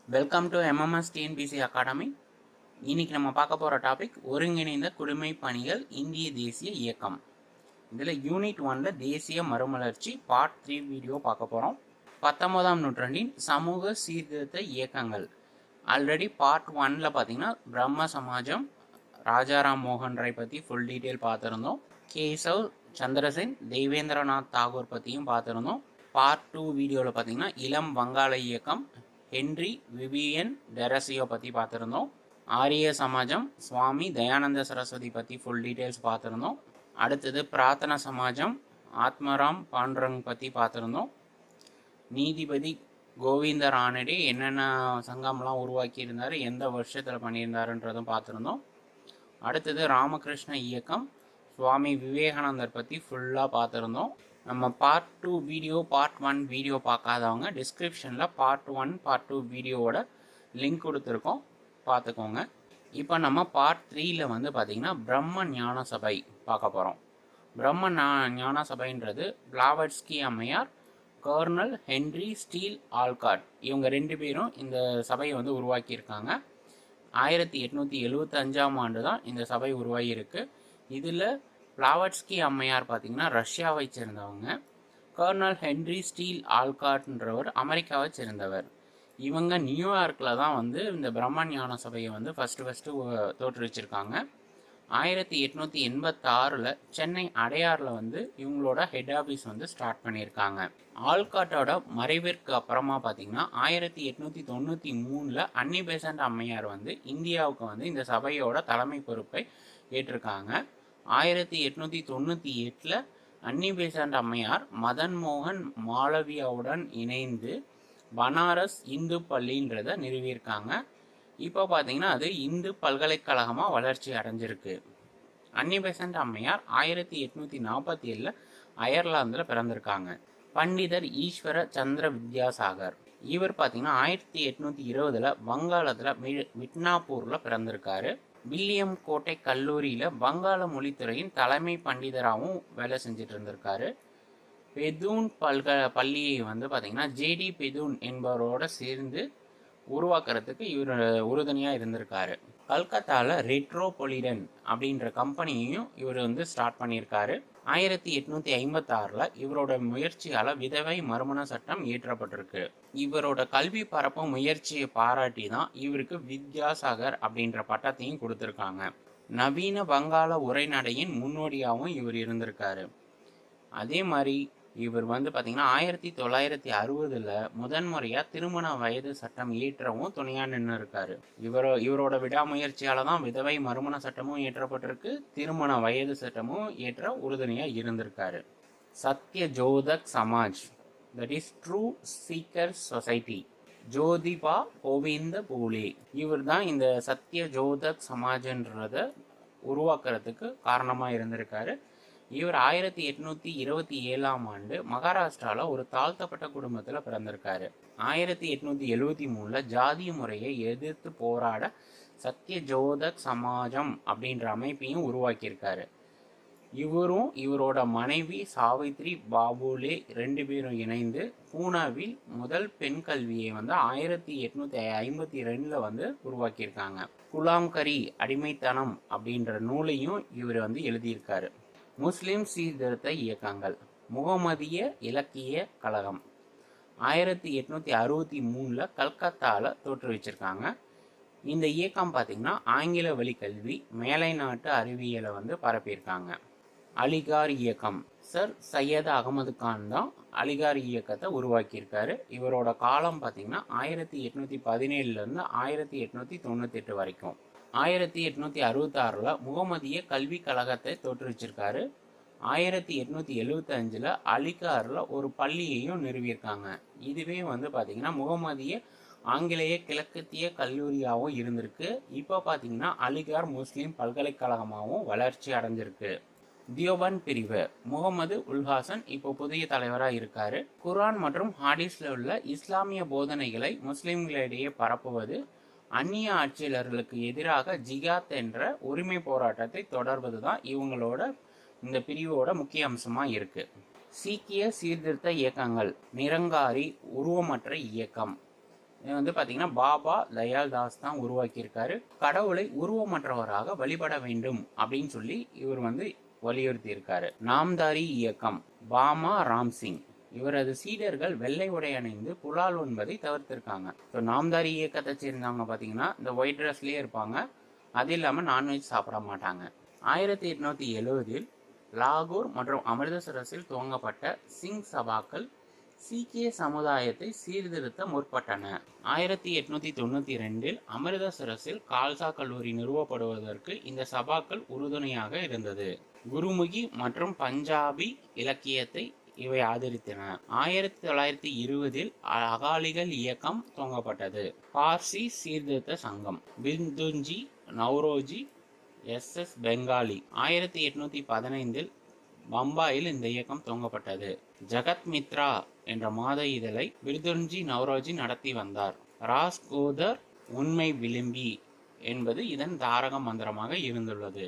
Welcome to MMS TNPC academy. இன்னைக்கு நம்ம பார்க்க போகிற டாபிக் ஒருங்கிணைந்த குடிமை பணிகள் இந்திய தேசிய இயக்கம். இதில் யூனிட் 1ல் தேசிய மறுமலர்ச்சி பார்ட் 3 வீடியோ பார்க்க போகிறோம். 19ஆம் நூற்றாண்டின் சமூக சீர்திருத்த இயக்கங்கள். ஆல்ரெடி பார்ட் 1ல் பார்த்தீங்கன்னா பிரம்ம சமாஜம், ராஜாராம் மோகன் ராய் பற்றி ஃபுல் டீட்டெயில் பார்த்துருந்தோம். கேசவ் சந்திரசேன், தேவேந்திரநாத் தாகூர் பற்றியும் பார்த்துருந்தோம். பார்ட் 2 வீடியோவில் பார்த்தீங்கன்னா இளம் வங்காள இயக்கம், ஹென்றி விவியன் டெரசியோ பற்றி பார்த்துருந்தோம். ஆரிய சமாஜம், சுவாமி தயானந்த சரஸ்வதி பற்றி ஃபுல் டீட்டெயில்ஸ் பார்த்துருந்தோம். அடுத்தது பிரார்த்தனா சமாஜம், ஆத்மராம் பாண்டரங் பற்றி பார்த்துருந்தோம். நீதிபதி கோவிந்த ரானடே என்னென்ன சங்கம்லாம் உருவாக்கியிருந்தார், எந்த வருஷத்தில் பண்ணியிருந்தாருன்றதும் பார்த்துருந்தோம். அடுத்தது ராமகிருஷ்ண இயக்கம், சுவாமி விவேகானந்தர் பற்றி ஃபுல்லாக பார்த்துருந்தோம். நம்ம பார்ட் 2 வீடியோ, பார்ட் 1 வீடியோ பார்க்காதவங்க டிஸ்கிரிப்ஷனில் பார்ட் 1 பார்ட் 2 வீடியோவோட லிங்க் கொடுத்துருக்கோம், பார்த்துக்கோங்க. இப்போ நம்ம பார்ட் 3ல் வந்து பார்த்திங்கன்னா பிரம்ம ஞான சபை பார்க்க போகிறோம். பிரம்ம ஞான சபைன்றது பிளாவட்ஸ்கி அம்மையார், கர்னல் ஹென்றி ஸ்டீல் ஆல்காட், இவங்க 2 பேரும் இந்த சபையை வந்து உருவாக்கியிருக்காங்க. 1875ஆம் ஆண்டு தான் இந்த சபை உருவாகியிருக்கு. இதில் பிளாவட்ஸ்கி அம்மையார் பார்த்திங்கன்னா ரஷ்யாவை சேர்ந்தவங்க, கர்னல் ஹென்றி ஸ்டீல் ஆல்காட்ன்றவர் அமெரிக்காவை சேர்ந்தவர். இவங்க நியூயார்க்கில் தான் வந்து இந்த பிரம்ம ஞான சபையை வந்து ஃபஸ்ட்டு தோற்றுவிச்சிருக்காங்க. 1886ல் சென்னை அடையாரில் வந்து இவங்களோட ஹெட் ஆஃபீஸ் வந்து ஸ்டார்ட் பண்ணியிருக்காங்க. ஆல்காட்டோட மறைவிற்கு அப்புறமா பார்த்திங்கன்னா 1893ல் அன்னி பெசன்ட் அம்மையார் வந்து இந்தியாவுக்கு வந்து இந்த சபையோட தலைமை பொறுப்பை ஏற்றிருக்காங்க. 1898ல் அன்னி பெசன்ட் அம்மையார் மதன் மோகன் மாளவியாவுடன் இணைந்து பனாரஸ் இந்து பள்ளின்றதை நிறுவியிருக்காங்க. இப்போ பார்த்தீங்கன்னா அது இந்து பல்கலைக்கழகமாக வளர்ச்சி அடைஞ்சிருக்கு. அன்னி பெசன்ட் அம்மையார் 1847ல் அயர்லாந்தில் பிறந்திருக்காங்க. பண்டிதர் ஈஸ்வர சந்திர வித்யாசாகர், இவர் பார்த்தீங்கன்னா 1820ல் வங்காளத்தில் மிட்னாப்பூரில் பிறந்திருக்காரு. வில்லியம் கோட்டை கல்லூரியில் வங்காள மொழித்துறையின் தலைமை பண்டிதராகவும் வேலை செஞ்சுட்டு இருந்திருக்காரு. பெதூன் பள்ளியை வந்து பார்த்திங்கன்னா ஜேடி பெதூன் என்பவரோட சேர்ந்து உருவாக்குறதுக்கு இவர் உறுதுணையாக இருந்திருக்காரு. கல்கத்தாவில் ரெட்ரோபொலிடன் அப்படின்ற கம்பெனியையும் இவர் வந்து ஸ்டார்ட் பண்ணியிருக்காரு. 1856ல் இவரோட முயற்சியால் விதவை மறுமண சட்டம் இயற்றப்பட்டிருக்கு. இவரோட கல்வி பரப்பும் முயற்சியை பாராட்டி தான் இவருக்கு வித்யாசாகர் அப்படின்ற பட்டத்தையும் கொடுத்துருக்காங்க. நவீன வங்காள உரைநடையின் முன்னோடியாகவும் இவர் இருந்திருக்காரு. அதே மாதிரி இவர் வந்து பார்த்திங்கன்னா 1960ல் முதன்முறையாக திருமண வயது சட்டம் இயற்றவும் துணையாக நின்று இருக்காரு. இவரோட விடாமுயற்சியால் தான் விதவை மறுமண சட்டமும் இயற்றப்பட்டிருக்கு, திருமண வயது சட்டமும் ஏற்ற உறுதுணையாக இருந்திருக்காரு. Satya Shodhak Samaj, that is true seeker society, Jyotiba Govind Phule, இவர் தான் இந்த சத்ய ஜோதக் சமாஜ்ன்றதை உருவாக்குறதுக்கு காரணமாக இருந்திருக்காரு. இவர் 1827ஆம் ஆண்டு மகாராஷ்டிராவில் ஒரு தாழ்த்தப்பட்ட குடும்பத்தில் பிறந்திருக்காரு. 1873ல் ஜாதிய முறையை எதிர்த்து போராட சத்ய ஜோதக் சமாஜம் அப்படின்ற அமைப்பையும் உருவாக்கியிருக்காரு. இவரும் இவரோட மனைவி சாவித்ரி பாபுலே 2 பேரும் இணைந்து பூனாவில் முதல் பெண் கல்வியை வந்து 1852ல் வந்து உருவாக்கியிருக்காங்க. குலாம்கரி, அடிமைத்தனம் அப்படின்ற நூலையும் இவர் வந்து எழுதியிருக்காரு. முஸ்லிம் சீர்திருத்த இயக்கங்கள். முகமதிய இலக்கிய கழகம் 1863ல் கல்கத்தாவில் தோற்றுவிச்சிருக்காங்க. இந்த இயக்கம் பார்த்திங்கன்னா ஆங்கில வழி கல்வி, மேலை நாட்டு அறிவியலை வந்து பரப்பியிருக்காங்க. அலிகார் இயக்கம், சர் சையத் அகமது கான் தான் அலிகார் இயக்கத்தை உருவாக்கியிருக்காரு. இவரோட காலம் பார்த்திங்கன்னா 1817லேருந்து 1898 வரைக்கும். 1866ல் முகமதிய கல்விக் கழகத்தை தோற்றுவிச்சிருக்காரு. 1875ல் அலிகாரில் ஒரு பள்ளியையும் நிறுவியிருக்காங்க. இதுவே வந்து பார்த்திங்கன்னா முகமதிய ஆங்கிலேய கிழக்கத்திய கல்லூரியாகவும் இருந்திருக்கு. இப்போ பார்த்திங்கன்னா அலிகார் முஸ்லீம் பல்கலைக்கழகமாகவும் வளர்ச்சி அடைஞ்சிருக்கு. தியோபந்த் பிரிவு, முகமது உல்ஹாசன் இப்போ புதிய தலைவராக இருக்கார். குர்ஆன் மற்றும் ஹதீஸில் உள்ள இஸ்லாமிய போதனைகளை முஸ்லீம்களிடையே பரப்புவது, அந்நிய ஆட்சியாளர்களுக்கு எதிராக ஜிகாத் என்ற உரிமை போராட்டத்தை தொடர்வது தான் இவங்களோட இந்த பிரிவோட முக்கிய அம்சமாக இருக்குது. சீக்கிய சீர்திருத்த இயக்கங்கள். நிரங்காரி, உருவமற்ற இயக்கம். இது வந்து பார்த்தீங்கன்னா பாபா தயால் தாஸ் தான் உருவாக்கியிருக்காரு. கடவுளை உருவமற்றவராக வழிபட வேண்டும் அப்படின்னு சொல்லி இவர் வந்து வலியுறுத்தி இருக்காரு. நாம்தாரி இயக்கம் பாமா ராம்சிங் இவரது சீடர்கள் வெள்ளை உடை அணிந்து புலால் உண்பதை தவிர்த்திருக்காங்க. ஸோ நாம்தாரி இயக்கத்தை சேர்ந்தவங்க பார்த்தீங்கன்னா இந்த ஒயிட் ட்ரெஸ்லேயே இருப்பாங்க. அது இல்லாமல் நான்வெஜ் சாப்பிட மாட்டாங்க. 1870 லாகூர் மற்றும் அமிர்தசரஸில் துவங்கப்பட்ட சிங் சபாக்கள் சீக்கிய சமுதாயத்தை சீர்திருத்த முற்பட்டன. 1892 அமிர்தசரஸில் கால்சா கல்லூரி நிறுவப்படுவதற்கு இந்த சபாக்கள் உறுதுணையாக இருந்தது. குருமுகி மற்றும் பஞ்சாபி இலக்கியத்தை இவை ஆதரித்தன. 1920 அகாலிகள் இயக்கம் துவங்கப்பட்டது. பார்சி சீர்திருத்த சங்கம் பிந்துஞ்சி நவ்ரோஜி எஸ் பெங்காலி 1815 பம்பாயில் இந்த இயக்கம் துவங்கப்பட்டது. ஜகத் மித்ரா என்ற மாத இதழை பிர்துஞ்சி நவ்ரோஜி நடத்தி வந்தார். ராஸ்கோதர் உண்மை விளிம்பி என்பது இதன் தாரக மந்திரமாக இருந்துள்ளது.